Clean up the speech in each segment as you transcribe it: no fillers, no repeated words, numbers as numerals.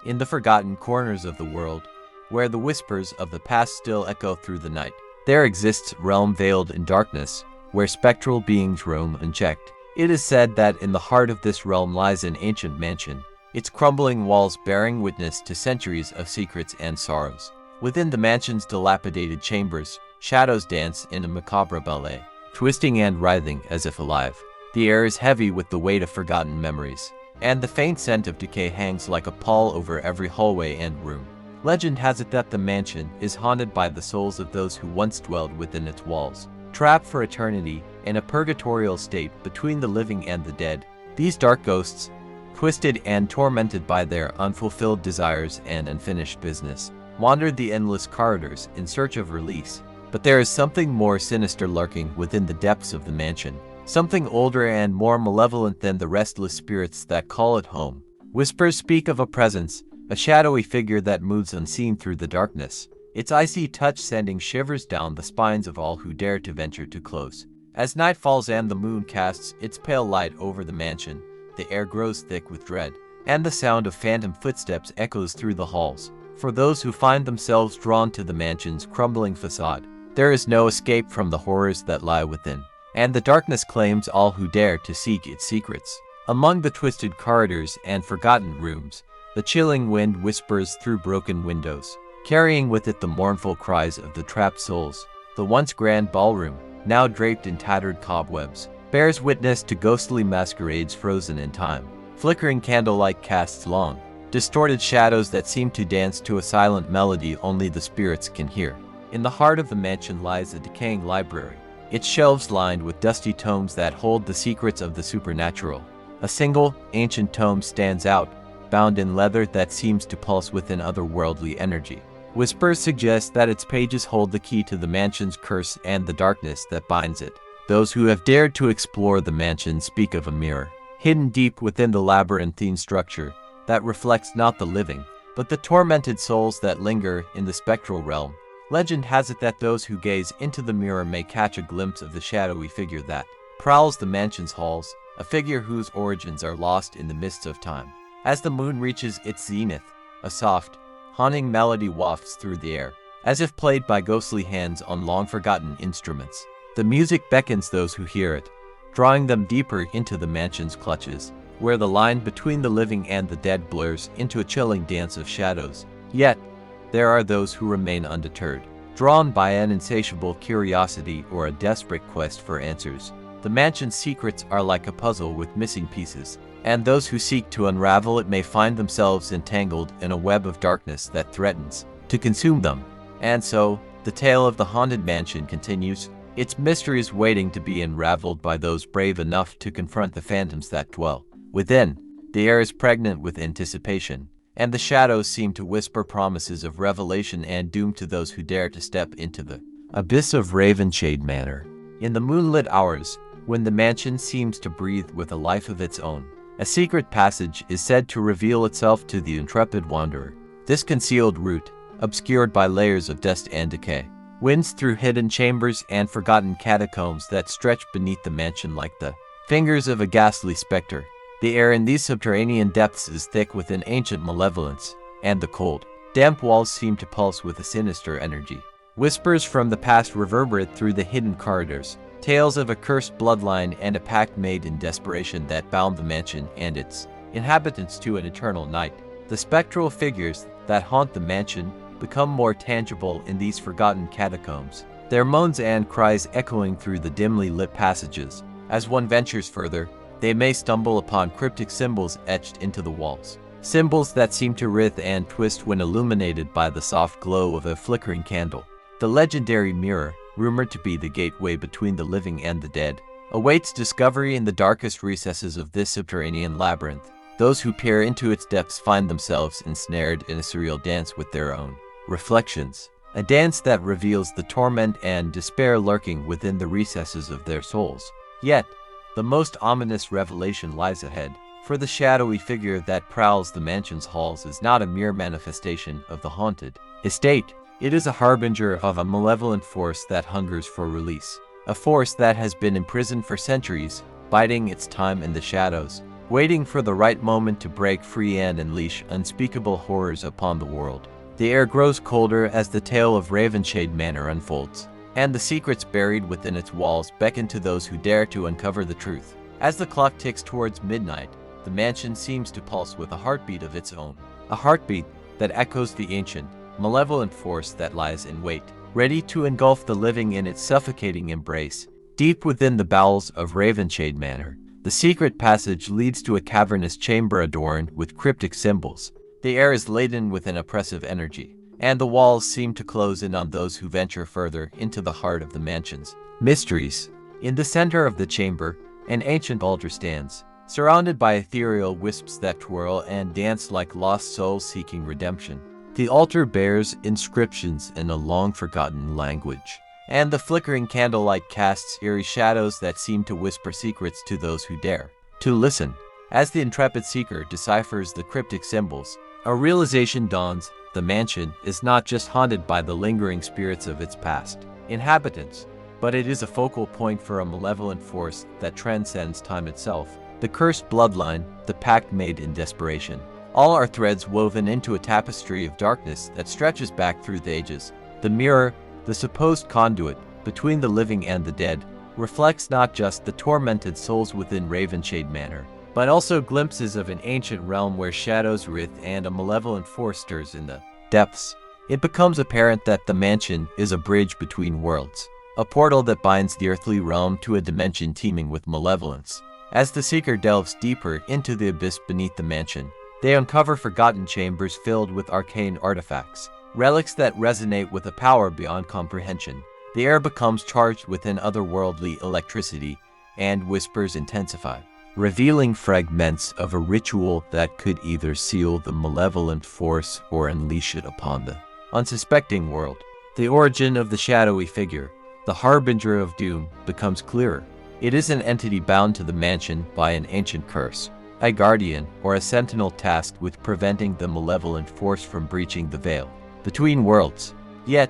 in the forgotten corners of the world, where the whispers of the past still echo through the night, there exists a realm veiled in darkness, where spectral beings roam unchecked. It is said that in the heart of this realm lies an ancient mansion, its crumbling walls bearing witness to centuries of secrets and sorrows. Within the mansion's dilapidated chambers, shadows dance in a macabre ballet, twisting and writhing as if alive. The air is heavy with the weight of forgotten memories, and the faint scent of decay hangs like a pall over every hallway and room. Legend has it that the mansion is haunted by the souls of those who once dwelled within its walls, trapped for eternity in a purgatorial state between the living and the dead. These dark ghosts, twisted and tormented by their unfulfilled desires and unfinished business, wandered the endless corridors in search of release. But there is something more sinister lurking within the depths of the mansion, something older and more malevolent than the restless spirits that call it home. Whispers speak of a presence, a shadowy figure that moves unseen through the darkness, its icy touch sending shivers down the spines of all who dare to venture too close. As night falls and the moon casts its pale light over the mansion, the air grows thick with dread, and the sound of phantom footsteps echoes through the halls. For those who find themselves drawn to the mansion's crumbling facade, there is no escape from the horrors that lie within, and the darkness claims all who dare to seek its secrets. Among the twisted corridors and forgotten rooms, the chilling wind whispers through broken windows, carrying with it the mournful cries of the trapped souls. The once grand ballroom, now draped in tattered cobwebs, bears witness to ghostly masquerades frozen in time. Flickering candlelight casts long, distorted shadows that seem to dance to a silent melody only the spirits can hear. In the heart of the mansion lies a decaying library, its shelves lined with dusty tomes that hold the secrets of the supernatural. A single, ancient tome stands out, bound in leather that seems to pulse with an otherworldly energy. Whispers suggest that its pages hold the key to the mansion's curse and the darkness that binds it. Those who have dared to explore the mansion speak of a mirror, hidden deep within the labyrinthine structure, that reflects not the living, but the tormented souls that linger in the spectral realm. Legend has it that those who gaze into the mirror may catch a glimpse of the shadowy figure that prowls the mansion's halls, a figure whose origins are lost in the mists of time. As the moon reaches its zenith, a soft, haunting melody wafts through the air, as if played by ghostly hands on long-forgotten instruments. The music beckons those who hear it, drawing them deeper into the mansion's clutches, where the line between the living and the dead blurs into a chilling dance of shadows. Yet, there are those who remain undeterred, drawn by an insatiable curiosity or a desperate quest for answers. The mansion's secrets are like a puzzle with missing pieces, and those who seek to unravel it may find themselves entangled in a web of darkness that threatens to consume them. And so, the tale of the haunted mansion continues, its mysteries waiting to be unraveled by those brave enough to confront the phantoms that dwell within. The air is pregnant with anticipation, and the shadows seem to whisper promises of revelation and doom to those who dare to step into the abyss of Ravenshade Manor. In the moonlit hours, when the mansion seems to breathe with a life of its own, a secret passage is said to reveal itself to the intrepid wanderer. This concealed route, obscured by layers of dust and decay, winds through hidden chambers and forgotten catacombs that stretch beneath the mansion like the fingers of a ghastly specter. The air in these subterranean depths is thick with an ancient malevolence, and the cold, damp walls seem to pulse with a sinister energy. Whispers from the past reverberate through the hidden corridors, tales of a cursed bloodline and a pact made in desperation that bound the mansion and its inhabitants to an eternal night. The spectral figures that haunt the mansion become more tangible in these forgotten catacombs, their moans and cries echoing through the dimly lit passages. As one ventures further, they may stumble upon cryptic symbols etched into the walls, symbols that seem to writhe and twist when illuminated by the soft glow of a flickering candle. The legendary mirror, rumored to be the gateway between the living and the dead, awaits discovery in the darkest recesses of this subterranean labyrinth. Those who peer into its depths find themselves ensnared in a surreal dance with their own reflections, a dance that reveals the torment and despair lurking within the recesses of their souls. Yet, the most ominous revelation lies ahead, for the shadowy figure that prowls the mansion's halls is not a mere manifestation of the haunted estate. It is a harbinger of a malevolent force that hungers for release, a force that has been imprisoned for centuries, biding its time in the shadows. waiting for the right moment to break free and unleash unspeakable horrors upon the world. The air grows colder as the tale of Ravenshade Manor unfolds, and the secrets buried within its walls beckon to those who dare to uncover the truth. As the clock ticks towards midnight, the mansion seems to pulse with a heartbeat of its own, a heartbeat that echoes the ancient, malevolent force that lies in wait, ready to engulf the living in its suffocating embrace. Deep within the bowels of Ravenshade Manor, the secret passage leads to a cavernous chamber adorned with cryptic symbols. The air is laden with an oppressive energy, and the walls seem to close in on those who venture further into the heart of the mansion's mysteries. In the center of the chamber, an ancient altar stands, surrounded by ethereal wisps that twirl and dance like lost souls seeking redemption. The altar bears inscriptions in a long-forgotten language, and the flickering candlelight casts eerie shadows that seem to whisper secrets to those who dare to listen. As the intrepid seeker deciphers the cryptic symbols, a realization dawns: the mansion is not just haunted by the lingering spirits of its past inhabitants, but it is a focal point for a malevolent force that transcends time itself. The cursed bloodline, the pact made in desperation. All are threads woven into a tapestry of darkness that stretches back through the ages. The mirror, the supposed conduit between the living and the dead, reflects not just the tormented souls within Ravenshade Manor, but also glimpses of an ancient realm where shadows writhe and a malevolent force stirs in the depths. It becomes apparent that the mansion is a bridge between worlds, a portal that binds the earthly realm to a dimension teeming with malevolence. As the seeker delves deeper into the abyss beneath the mansion, they uncover forgotten chambers filled with arcane artifacts, relics that resonate with a power beyond comprehension. The air becomes charged with an otherworldly electricity, and whispers intensify, revealing fragments of a ritual that could either seal the malevolent force or unleash it upon the unsuspecting world. The origin of the shadowy figure, the harbinger of doom, becomes clearer. It is an entity bound to the mansion by an ancient curse, a guardian or a sentinel tasked with preventing the malevolent force from breaching the veil between worlds. Yet,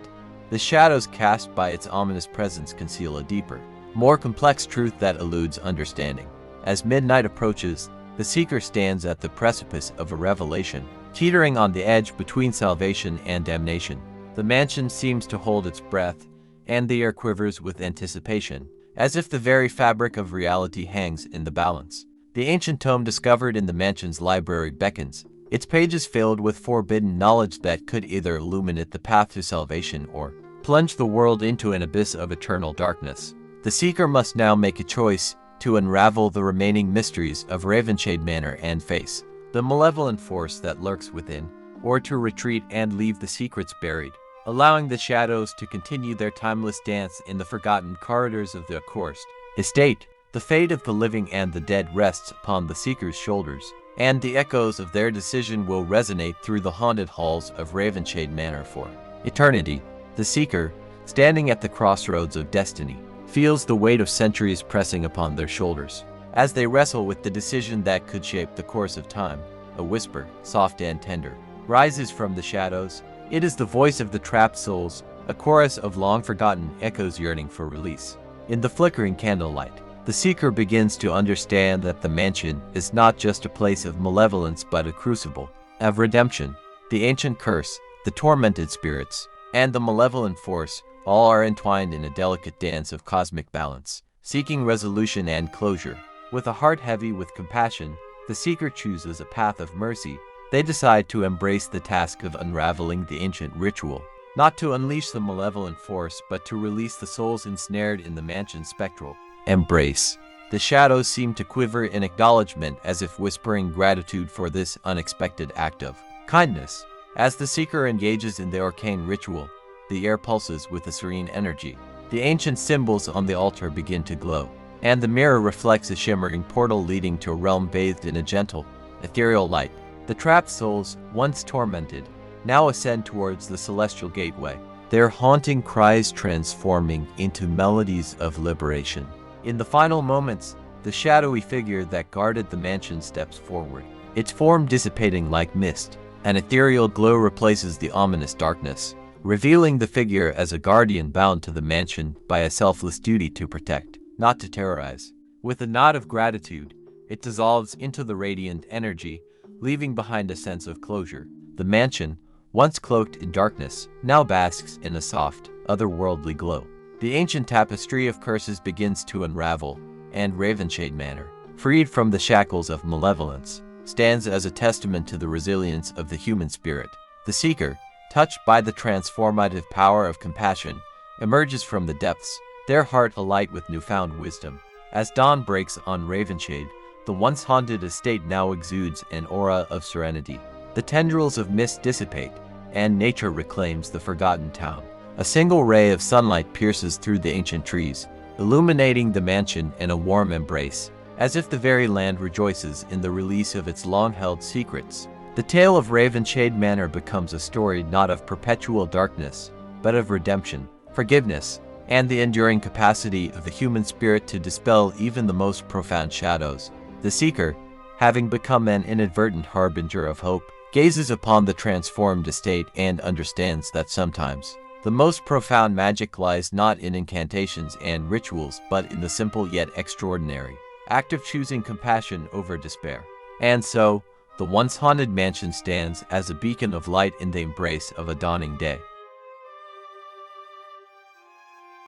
the shadows cast by its ominous presence conceal a deeper, more complex truth that eludes understanding. As midnight approaches, the seeker stands at the precipice of a revelation, teetering on the edge between salvation and damnation. The mansion seems to hold its breath, and the air quivers with anticipation, as if the very fabric of reality hangs in the balance. The ancient tome discovered in the mansion's library beckons, its pages filled with forbidden knowledge that could either illuminate the path to salvation or plunge the world into an abyss of eternal darkness. The seeker must now make a choice to unravel the remaining mysteries of Ravenshade Manor and face the malevolent force that lurks within, or to retreat and leave the secrets buried, allowing the shadows to continue their timeless dance in the forgotten corridors of the accursed estate. The fate of the living and the dead rests upon the seeker's shoulders, and the echoes of their decision will resonate through the haunted halls of Ravenshade Manor for eternity. The seeker, standing at the crossroads of destiny, feels the weight of centuries pressing upon their shoulders. As they wrestle with the decision that could shape the course of time, a whisper, soft and tender, rises from the shadows. It is the voice of the trapped souls, a chorus of long-forgotten echoes yearning for release. In the flickering candlelight, the seeker begins to understand that the mansion is not just a place of malevolence but a crucible of redemption. The ancient curse, the tormented spirits, and the malevolent force all are entwined in a delicate dance of cosmic balance, seeking resolution and closure. With a heart heavy with compassion, the seeker chooses a path of mercy. They decide to embrace the task of unraveling the ancient ritual, not to unleash the malevolent force but to release the souls ensnared in the mansion's spectral embrace. The shadows seem to quiver in acknowledgement, as if whispering gratitude for this unexpected act of kindness. As the seeker engages in the arcane ritual, the air pulses with a serene energy. The ancient symbols on the altar begin to glow, and the mirror reflects a shimmering portal leading to a realm bathed in a gentle, ethereal light. The trapped souls, once tormented, now ascend towards the celestial gateway, their haunting cries transforming into melodies of liberation. In the final moments, the shadowy figure that guarded the mansion steps forward, its form dissipating like mist. An ethereal glow replaces the ominous darkness, revealing the figure as a guardian bound to the mansion by a selfless duty to protect, not to terrorize. With a nod of gratitude, it dissolves into the radiant energy, leaving behind a sense of closure. The mansion, once cloaked in darkness, now basks in a soft, otherworldly glow. The ancient tapestry of curses begins to unravel, and Ravenshade Manor, freed from the shackles of malevolence, stands as a testament to the resilience of the human spirit. The seeker, touched by the transformative power of compassion, emerges from the depths, their heart alight with newfound wisdom. As dawn breaks on Ravenshade, the once haunted estate now exudes an aura of serenity. The tendrils of mist dissipate, and nature reclaims the forgotten town. A single ray of sunlight pierces through the ancient trees, illuminating the mansion in a warm embrace, as if the very land rejoices in the release of its long-held secrets. The tale of Ravenshade Manor becomes a story not of perpetual darkness, but of redemption, forgiveness, and the enduring capacity of the human spirit to dispel even the most profound shadows. The seeker, having become an inadvertent harbinger of hope, gazes upon the transformed estate and understands that sometimes the most profound magic lies not in incantations and rituals, but in the simple yet extraordinary act of choosing compassion over despair. And so, the once haunted mansion stands as a beacon of light in the embrace of a dawning day.